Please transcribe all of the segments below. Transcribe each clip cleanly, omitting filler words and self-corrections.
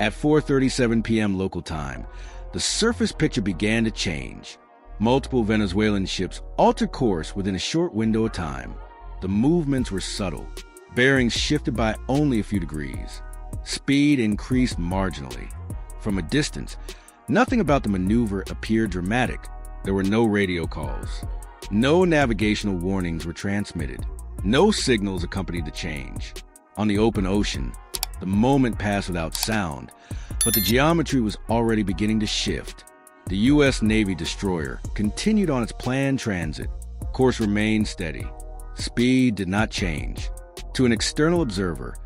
At 4:37 p.m. local time, the surface picture began to change. Multiple Venezuelan ships altered course within a short window of time. The movements were subtle. Bearings shifted by only a few degrees. Speed increased marginally. From a distance, nothing about the maneuver appeared dramatic. There were no radio calls. No navigational warnings were transmitted. No signals accompanied the change. On the open ocean, the moment passed without sound, but the geometry was already beginning to shift. The U.S. Navy destroyer continued on its planned transit. Course remained steady. Speed did not change. To an external observer,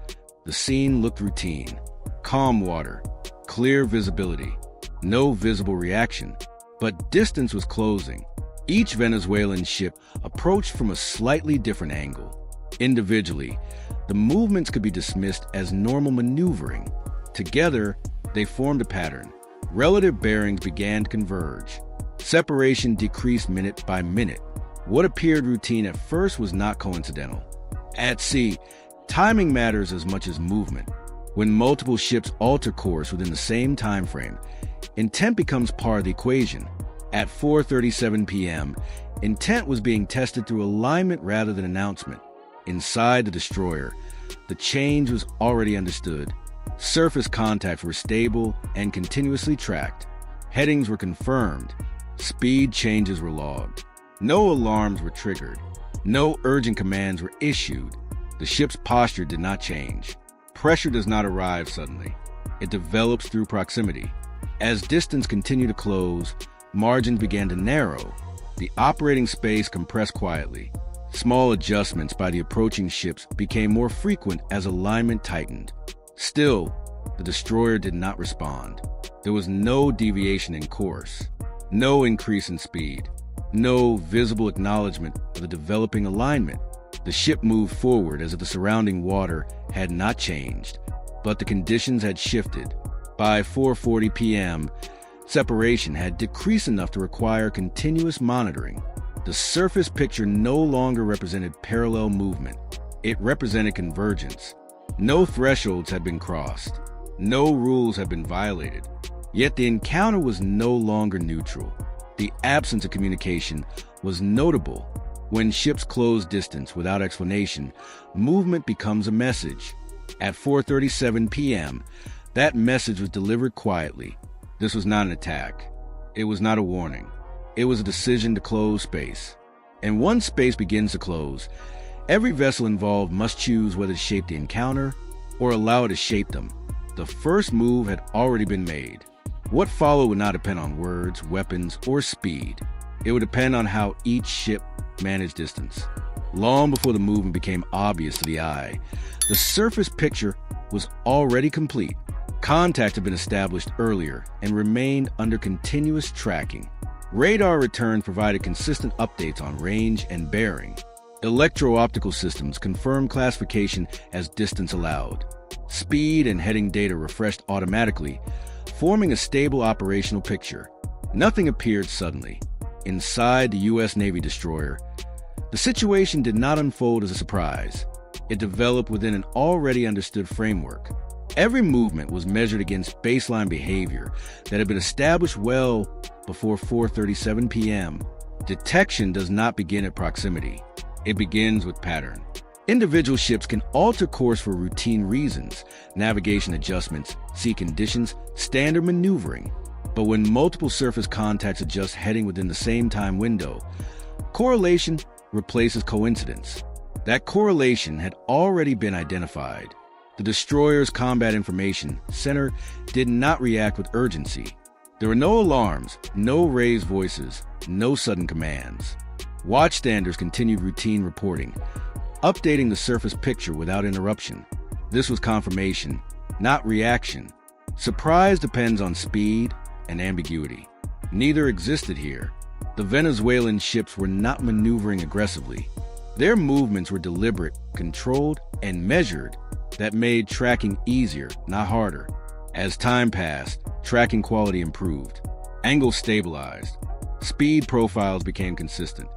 the scene looked routine. Calm water, clear visibility, no visible reaction, but distance was closing. Each Venezuelan ship approached from a slightly different angle. Individually, the movements could be dismissed as normal maneuvering. Together, they formed a pattern. Relative bearings began to converge. Separation decreased minute by minute. What appeared routine at first was not coincidental. At sea, timing matters as much as movement. When multiple ships alter course within the same time frame, intent becomes part of the equation. At 4:37 p.m., intent was being tested through alignment rather than announcement. Inside the destroyer, the change was already understood. Surface contacts were stable and continuously tracked. Headings were confirmed. Speed changes were logged. No alarms were triggered. No urgent commands were issued. The ship's posture did not change. Pressure does not arrive suddenly. It develops through proximity. As distance continued to close, margins began to narrow. The operating space compressed quietly. Small adjustments by the approaching ships became more frequent as alignment tightened. Still, the destroyer did not respond. There was no deviation in course, no increase in speed, no visible acknowledgement of the developing alignment. The ship moved forward as if the surrounding water had not changed, but the conditions had shifted. By 4:40 p.m., separation had decreased enough to require continuous monitoring. The surface picture no longer represented parallel movement. It represented convergence. No thresholds had been crossed. No rules had been violated. Yet the encounter was no longer neutral. The absence of communication was notable. When ships close distance without explanation, movement becomes a message. At 4:37 p.m., that message was delivered quietly. This was not an attack. It was not a warning. It was a decision to close space. And once space begins to close, every vessel involved must choose whether to shape the encounter or allow it to shape them. The first move had already been made. What followed would not depend on words, weapons, or speed. It would depend on how each ship managed distance. Long before the movement became obvious to the eye, the surface picture was already complete. Contact had been established earlier and remained under continuous tracking. Radar returns provided consistent updates on range and bearing. Electro-optical systems confirmed classification as distance allowed. Speed and heading data refreshed automatically, forming a stable operational picture. Nothing appeared suddenly. Inside the U.S. Navy destroyer, the situation did not unfold as a surprise. It developed within an already understood framework. Every movement was measured against baseline behavior that had been established well before 4:37 p.m. Detection does not begin at proximity. It begins with pattern. Individual ships can alter course for routine reasons, navigation adjustments, sea conditions, standard maneuvering. But when multiple surface contacts adjust heading within the same time window, correlation replaces coincidence. That correlation had already been identified. The destroyer's combat information center did not react with urgency. There were no alarms, no raised voices, no sudden commands. Watchstanders continued routine reporting, updating the surface picture without interruption. This was confirmation, not reaction. Surprise depends on speed and ambiguity. Neither existed here. The Venezuelan ships were not maneuvering aggressively. Their movements were deliberate, controlled, and measured. That made tracking easier, not harder. As time passed, tracking quality improved. Angles stabilized. Speed profiles became consistent.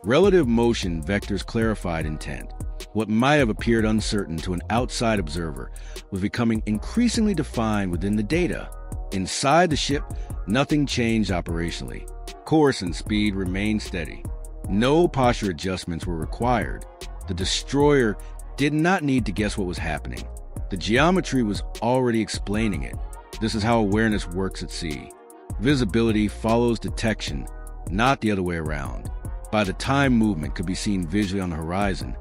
Relative motion vectors clarified intent. What might have appeared uncertain to an outside observer was becoming increasingly defined within the data. Inside the ship, nothing changed operationally. Course and speed remained steady. No posture adjustments were required. The destroyer did not need to guess what was happening. The geometry was already explaining it. This is how awareness works at sea. Visibility follows detection, not the other way around. By the time movement could be seen visually on the horizon,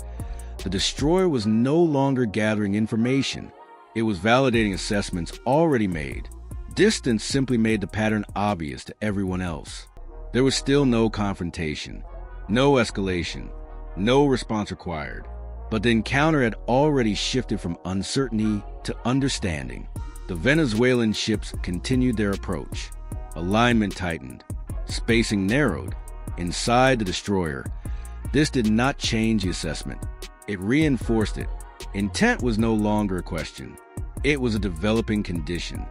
the destroyer was no longer gathering information. It was validating assessments already made. Distance simply made the pattern obvious to everyone else. There was still no confrontation, no escalation, no response required. But the encounter had already shifted from uncertainty to understanding. The Venezuelan ships continued their approach. Alignment tightened. Spacing narrowed. Inside the destroyer, this did not change the assessment. It reinforced it. Intent was no longer a question. It was a developing condition.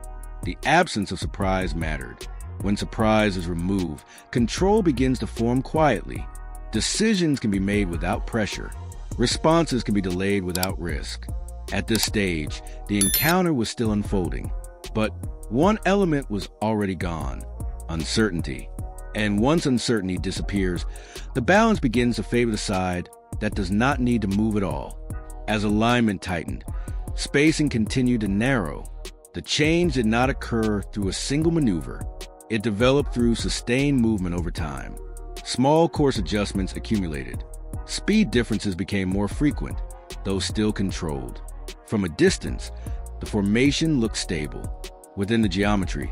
The absence of surprise mattered. When surprise is removed, control begins to form quietly. Decisions can be made without pressure. Responses can be delayed without risk. At this stage, the encounter was still unfolding, but one element was already gone: uncertainty. And once uncertainty disappears, the balance begins to favor the side that does not need to move at all. As alignment tightened, spacing continued to narrow. The change did not occur through a single maneuver. It developed through sustained movement over time. Small course adjustments accumulated. Speed differences became more frequent, though still controlled. From a distance, the formation looked stable. Within the geometry,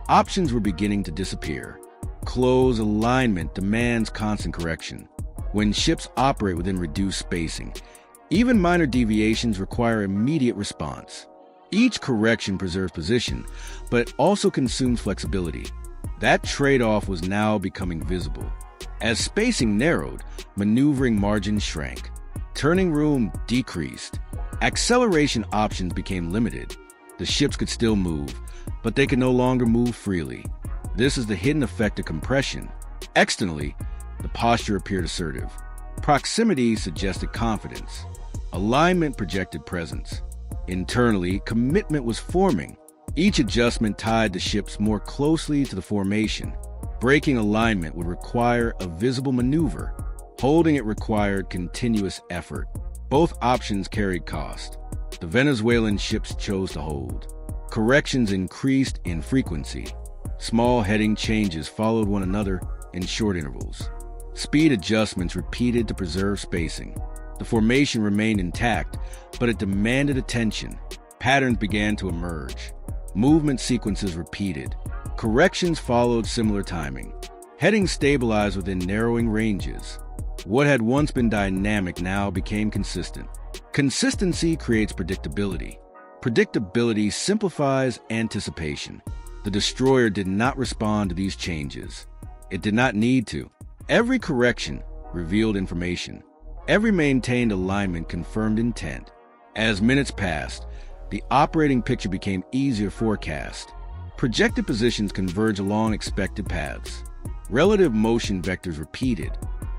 options were beginning to disappear. Close alignment demands constant correction. When ships operate within reduced spacing, even minor deviations require immediate response. Each correction preserves position, but it also consumes flexibility. That trade-off was now becoming visible. As spacing narrowed, maneuvering margins shrank. Turning room decreased. Acceleration options became limited. The ships could still move, but they could no longer move freely. This is the hidden effect of compression. Externally, the posture appeared assertive. Proximity suggested confidence. Alignment projected presence. Internally, commitment was forming. Each adjustment tied the ships more closely to the formation. Breaking alignment would require a visible maneuver. Holding it required continuous effort. Both options carried cost. The Venezuelan ships chose to hold. Corrections increased in frequency. Small heading changes followed one another in short intervals. Speed adjustments repeated to preserve spacing. The formation remained intact, but it demanded attention. Patterns began to emerge. Movement sequences repeated. Corrections followed similar timing. Heading stabilized within narrowing ranges. What had once been dynamic now became consistent. Consistency creates predictability. Predictability simplifies anticipation. The destroyer did not respond to these changes. It did not need to. Every correction revealed information. Every maintained alignment confirmed intent. As minutes passed, the operating picture became easier to forecast. Projected positions converge along expected paths. Relative motion vectors repeated.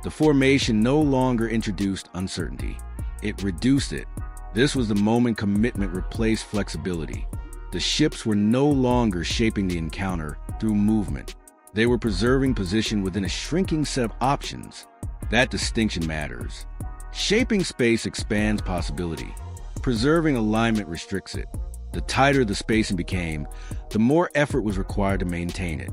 The formation no longer introduced uncertainty. It reduced it. This was the moment commitment replaced flexibility. The ships were no longer shaping the encounter through movement. They were preserving position within a shrinking set of options. That distinction matters. Shaping space expands possibility. Preserving alignment restricts it. The tighter the spacing became, the more effort was required to maintain it.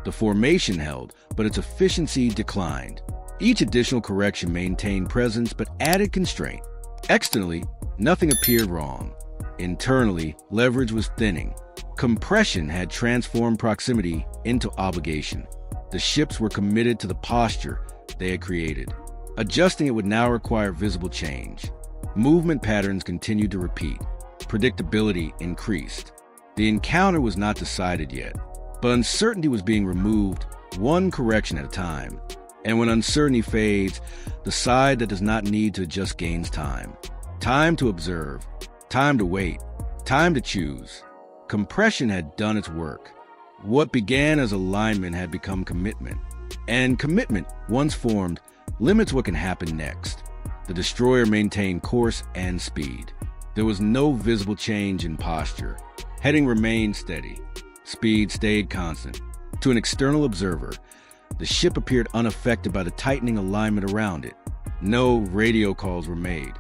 The formation held, but its efficiency declined. Each additional correction maintained presence but added constraint. Externally, nothing appeared wrong. Internally, leverage was thinning. Compression had transformed proximity into obligation. The ships were committed to the posture they had created. Adjusting it would now require visible change. Movement patterns continued to repeat. Predictability increased. The encounter was not decided yet, but uncertainty was being removed one correction at a time. And when uncertainty fades, the side that does not need to adjust gains time. Time to observe, time to wait, time to choose. Compression had done its work. What began as alignment had become commitment. And commitment, once formed, limits what can happen next. The destroyer maintained course and speed. There was no visible change in posture. Heading remained steady. Speed stayed constant. To an external observer, the ship appeared unaffected by the tightening alignment around it. No radio calls were made.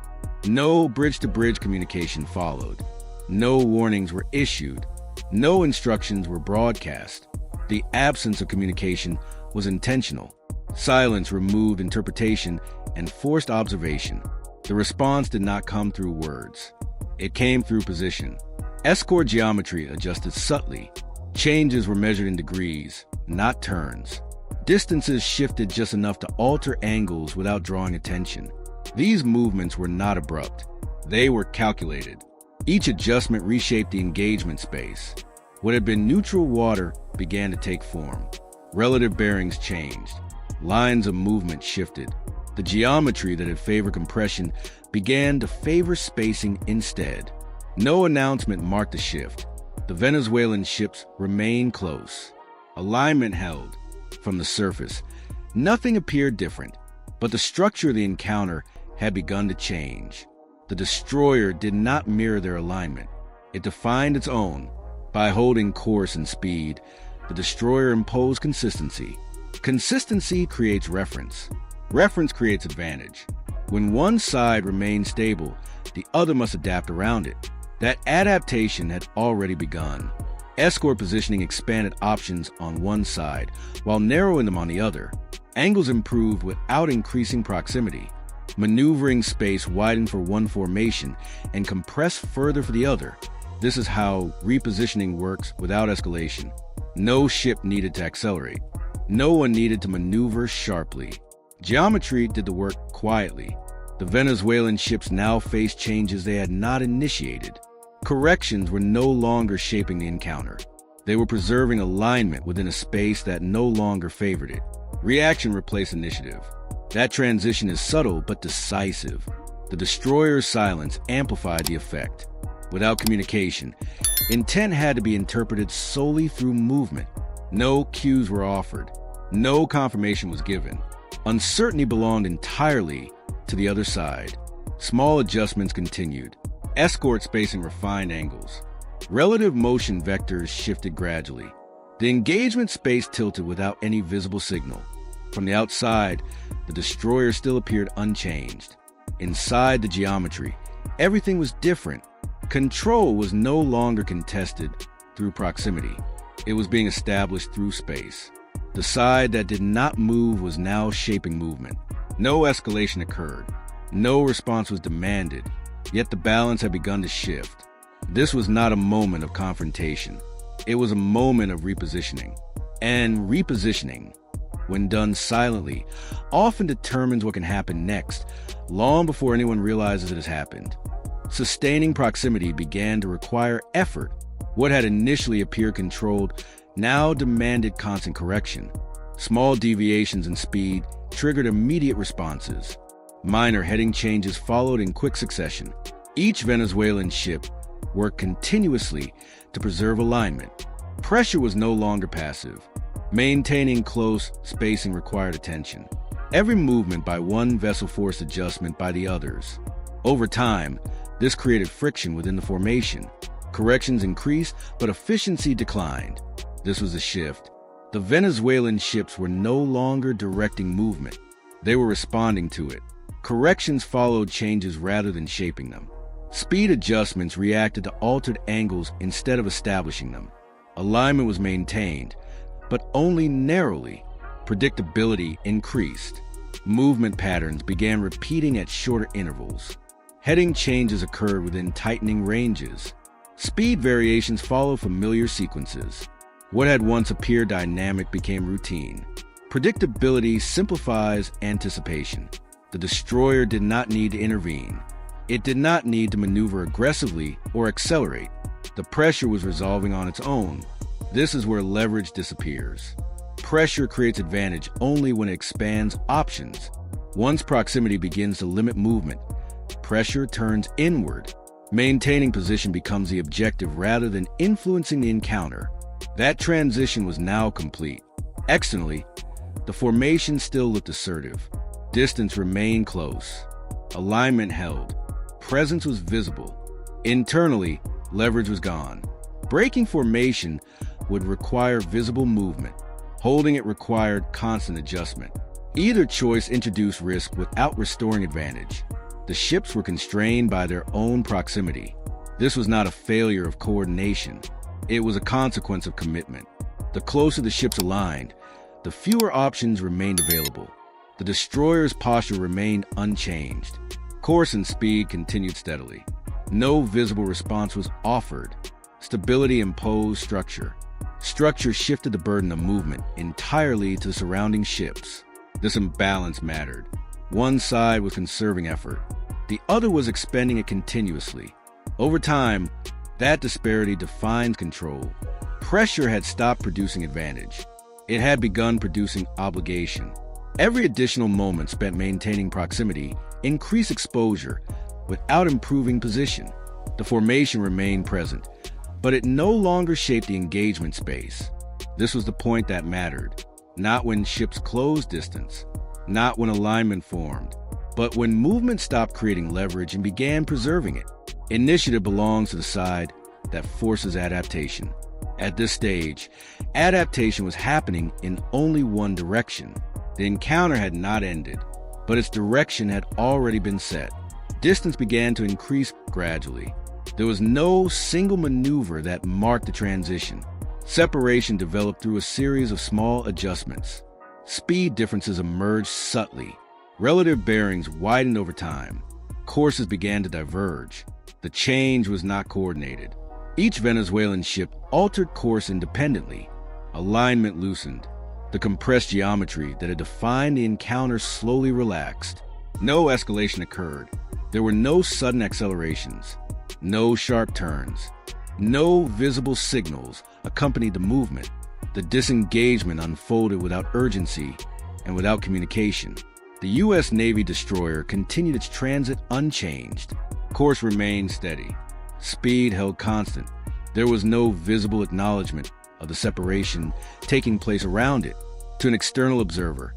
No bridge-to-bridge communication followed. No warnings were issued. No instructions were broadcast. The absence of communication was intentional. Silence removed interpretation and forced observation. The response did not come through words. It came through position. Escort geometry adjusted subtly. Changes were measured in degrees, not turns. Distances shifted just enough to alter angles without drawing attention. These movements were not abrupt. They were calculated. Each adjustment reshaped the engagement space. What had been neutral water began to take form. Relative bearings changed. Lines of movement shifted. The geometry that had favored compression began to favor spacing instead. No announcement marked the shift. The Venezuelan ships remained close. Alignment held. From the surface, nothing appeared different, but the structure of the encounter had begun to change. The destroyer did not mirror their alignment. It defined its own. By holding course and speed, the destroyer imposed consistency. Consistency creates reference. Reference creates advantage. When one side remains stable, the other must adapt around it. That adaptation had already begun. Escort positioning expanded options on one side, while narrowing them on the other. Angles improved without increasing proximity. Maneuvering space widened for one formation and compressed further for the other. This is how repositioning works without escalation. No ship needed to accelerate. No one needed to maneuver sharply. Geometry did the work quietly. The Venezuelan ships now faced changes they had not initiated. Corrections were no longer shaping the encounter. They were preserving alignment within a space that no longer favored it. Reaction replaced initiative. That transition is subtle but decisive. The destroyer's silence amplified the effect. Without communication, intent had to be interpreted solely through movement. No cues were offered. No confirmation was given. Uncertainty belonged entirely to the other side. Small adjustments continued. Escort spacing refined angles. Relative motion vectors shifted gradually. The engagement space tilted without any visible signal. From the outside, the destroyer still appeared unchanged. Inside the geometry, everything was different. Control was no longer contested through proximity. It was being established through space. The side that did not move was now shaping movement. No escalation occurred. No response was demanded. Yet the balance had begun to shift. This was not a moment of confrontation. It was a moment of repositioning. And repositioning, when done silently, often determines what can happen next, long before anyone realizes it has happened. Sustaining proximity began to require effort. What had initially appeared controlled now demanded constant correction. Small deviations in speed triggered immediate responses. Minor heading changes followed in quick succession. Each Venezuelan ship worked continuously to preserve alignment. Pressure was no longer passive. Maintaining close spacing required attention. Every movement by one vessel forced adjustment by the others. Over time, this created friction within the formation. Corrections increased, but efficiency declined. This was a shift. The Venezuelan ships were no longer directing movement. They were responding to it. Corrections followed changes rather than shaping them. Speed adjustments reacted to altered angles instead of establishing them. Alignment was maintained, but only narrowly. Predictability increased. Movement patterns began repeating at shorter intervals. Heading changes occurred within tightening ranges. Speed variations followed familiar sequences. What had once appeared dynamic became routine. Predictability simplifies anticipation. The destroyer did not need to intervene. It did not need to maneuver aggressively or accelerate. The pressure was resolving on its own. This is where leverage disappears. Pressure creates advantage only when it expands options. Once proximity begins to limit movement, pressure turns inward. Maintaining position becomes the objective rather than influencing the encounter. That transition was now complete. Externally, the formation still looked assertive. Distance remained close. Alignment held. Presence was visible. Internally, leverage was gone. Breaking formation would require visible movement. Holding it required constant adjustment. Either choice introduced risk without restoring advantage. The ships were constrained by their own proximity. This was not a failure of coordination. It was a consequence of commitment. The closer the ships aligned, the fewer options remained available. The destroyer's posture remained unchanged. Course and speed continued steadily. No visible response was offered. Stability imposed structure. Structure shifted the burden of movement entirely to the surrounding ships. This imbalance mattered. One side was conserving effort. The other was expending it continuously. Over time, that disparity defined control. Pressure had stopped producing advantage. It had begun producing obligation. Every additional moment spent maintaining proximity increased exposure without improving position. The formation remained present, but it no longer shaped the engagement space. This was the point that mattered. Not when ships closed distance, not when alignment formed, but when movement stopped creating leverage and began preserving it. Initiative belongs to the side that forces adaptation. At this stage, adaptation was happening in only one direction. The encounter had not ended, but its direction had already been set. Distance began to increase gradually. There was no single maneuver that marked the transition. Separation developed through a series of small adjustments. Speed differences emerged subtly. Relative bearings widened over time. Courses began to diverge. The change was not coordinated. Each Venezuelan ship altered course independently. Alignment loosened. The compressed geometry that had defined the encounter slowly relaxed. No escalation occurred. There were no sudden accelerations, no sharp turns. No visible signals accompanied the movement. The disengagement unfolded without urgency and without communication. The U.S. Navy destroyer continued its transit unchanged. Course remained steady. Speed held constant. There was no visible acknowledgement of the separation taking place around it. To an external observer,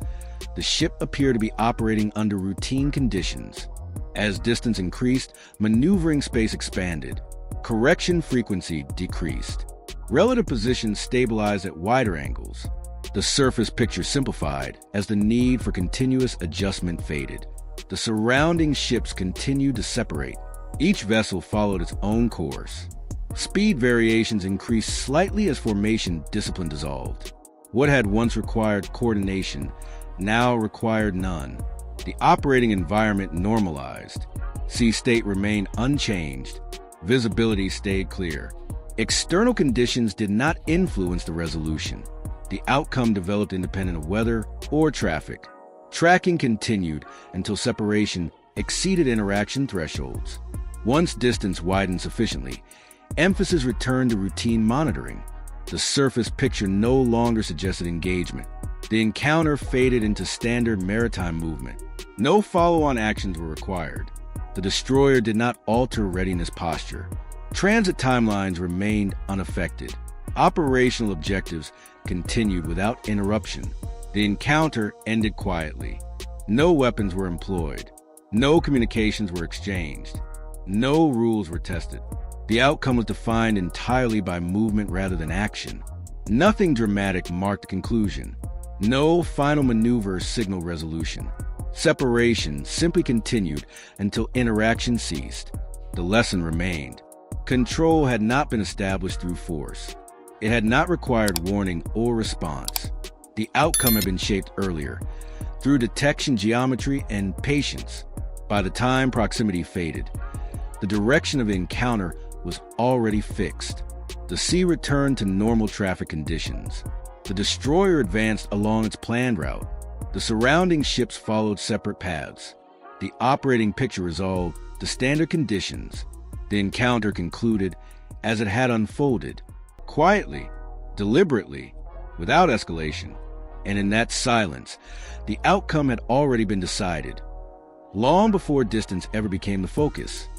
the ship appeared to be operating under routine conditions. As distance increased, maneuvering space expanded. Correction frequency decreased. Relative positions stabilized at wider angles. The surface picture simplified as the need for continuous adjustment faded. The surrounding ships continued to separate. Each vessel followed its own course. Speed variations increased slightly as formation discipline dissolved. What had once required coordination now required none. The operating environment normalized. Sea state remained unchanged. Visibility stayed clear. External conditions did not influence the resolution. The outcome developed independent of weather or traffic. Tracking continued until separation exceeded interaction thresholds. Once distance widened sufficiently, emphasis returned to routine monitoring. The surface picture no longer suggested engagement. The encounter faded into standard maritime movement. No follow-on actions were required. The destroyer did not alter readiness posture. Transit timelines remained unaffected. Operational objectives continued without interruption. The encounter ended quietly. No weapons were employed. No communications were exchanged. No rules were tested. The outcome was defined entirely by movement rather than action. Nothing dramatic marked the conclusion. No final maneuver signaled resolution. Separation simply continued until interaction ceased. The lesson remained. Control had not been established through force. It had not required warning or response. The outcome had been shaped earlier, through detection geometry and patience. By the time proximity faded, the direction of the encounter was already fixed. The sea returned to normal traffic conditions. The destroyer advanced along its planned route. The surrounding ships followed separate paths. The operating picture resolved to standard conditions. The encounter concluded as it had unfolded, quietly, deliberately, without escalation. And in that silence, the outcome had already been decided, long before distance ever became the focus.